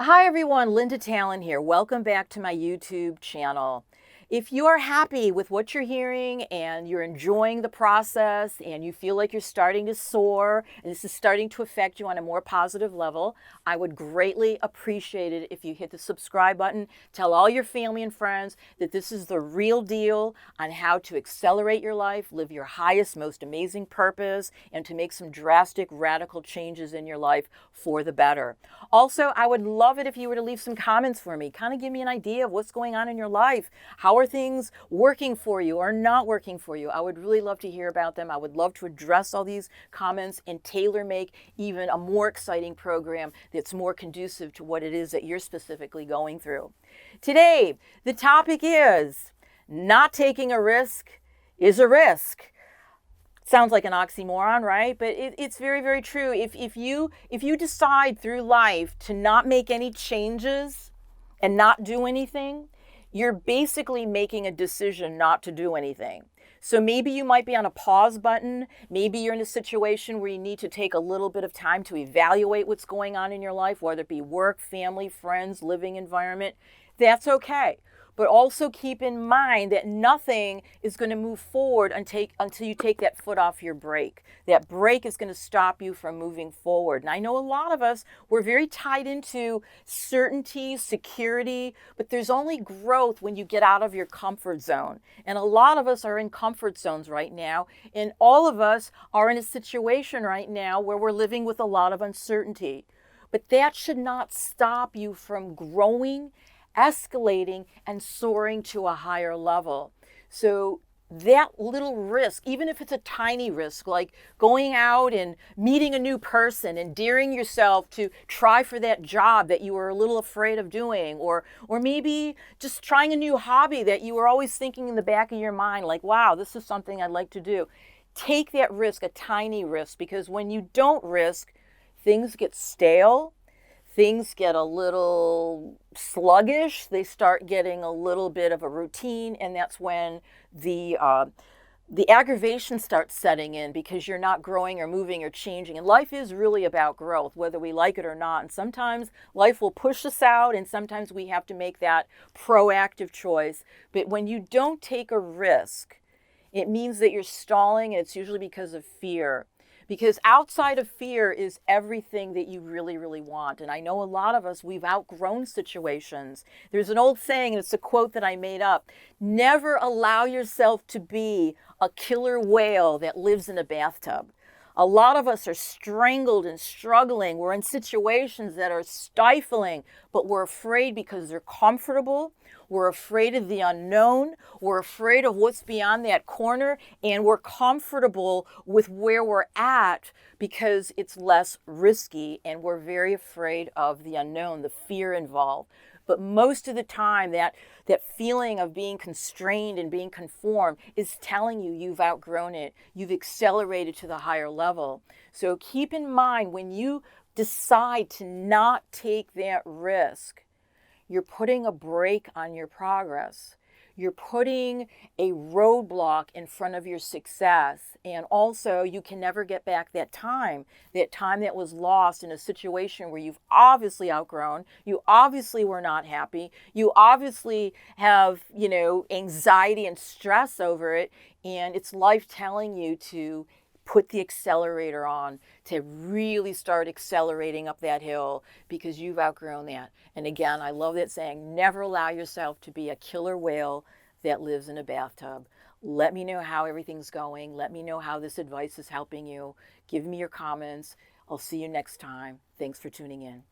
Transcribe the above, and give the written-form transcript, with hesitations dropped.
Hi everyone, Linda Talon here. Welcome back to my YouTube channel. If you are happy with what you're hearing and you're enjoying the process and you feel like you're starting to soar and this is starting to affect you on a more positive level, I would greatly appreciate it if you hit the subscribe button. Tell all your family and friends that this is the real deal on how to accelerate your life, live your highest, most amazing purpose, and to make some drastic, radical changes in your life for the better. Also, I would love it if you were to leave some comments for me. Kind of give me an idea of what's going on in your life. How are things working for you or not working for you? I would really love to hear about them. I would love to address all these comments and tailor make even a more exciting program that's more conducive to what it is that you're specifically going through. Today, the topic is not taking a risk is a risk. Sounds like an oxymoron, right? But it's very, very true. If you decide through life to not make any changes and not do anything, you're basically making a decision not to do anything. So maybe you might be on a pause button. Maybe you're in a situation where you need to take a little bit of time to evaluate what's going on in your life, whether it be work, family, friends, living environment. That's okay. But also keep in mind that nothing is going to move forward until you take that foot off your brake. That brake is going to stop you from moving forward. And I know a lot of us, we're very tied into certainty, security, but there's only growth when you get out of your comfort zone. And a lot of us are in comfort zones right now. And all of us are in a situation right now where we're living with a lot of uncertainty. But that should not stop you from growing, escalating, and soaring to a higher level. So that little risk, even if it's a tiny risk, like going out and meeting a new person and daring yourself to try for that job that you were a little afraid of doing, or maybe just trying a new hobby that you were always thinking in the back of your mind, like, wow, this is something I'd like to do. Take that risk, a tiny risk, because when you don't risk, things get stale. Things get a little sluggish. They start getting a little bit of a routine, and that's when the aggravation starts setting in because you're not growing or moving or changing. And life is really about growth, whether we like it or not. And sometimes life will push us out, and sometimes we have to make that proactive choice. But when you don't take a risk, it means that you're stalling, and it's usually because of fear. Because outside of fear is everything that you really, really want. And I know a lot of us, we've outgrown situations. There's an old saying, and it's a quote that I made up: never allow yourself to be a killer whale that lives in a bathtub. A lot of us are strangled and struggling. We're in situations that are stifling, but we're afraid because they're comfortable. We're afraid of the unknown. We're afraid of what's beyond that corner. And we're comfortable with where we're at because it's less risky. And we're very afraid of the unknown, the fear involved. But most of the time, that feeling of being constrained and being conformed is telling you you've outgrown it. You've accelerated to the higher level. So keep in mind, when you decide to not take that risk, you're putting a brake on your progress. You're putting a roadblock in front of your success. And also, you can never get back that time that was lost in a situation where you've obviously outgrown. You obviously were not happy. You obviously have, anxiety and stress over it. And it's life telling you to put the accelerator on, to really start accelerating up that hill because you've outgrown that. And again, I love that saying, never allow yourself to be a killer whale that lives in a bathtub. Let me know how everything's going. Let me know how this advice is helping you. Give me your comments. I'll see you next time. Thanks for tuning in.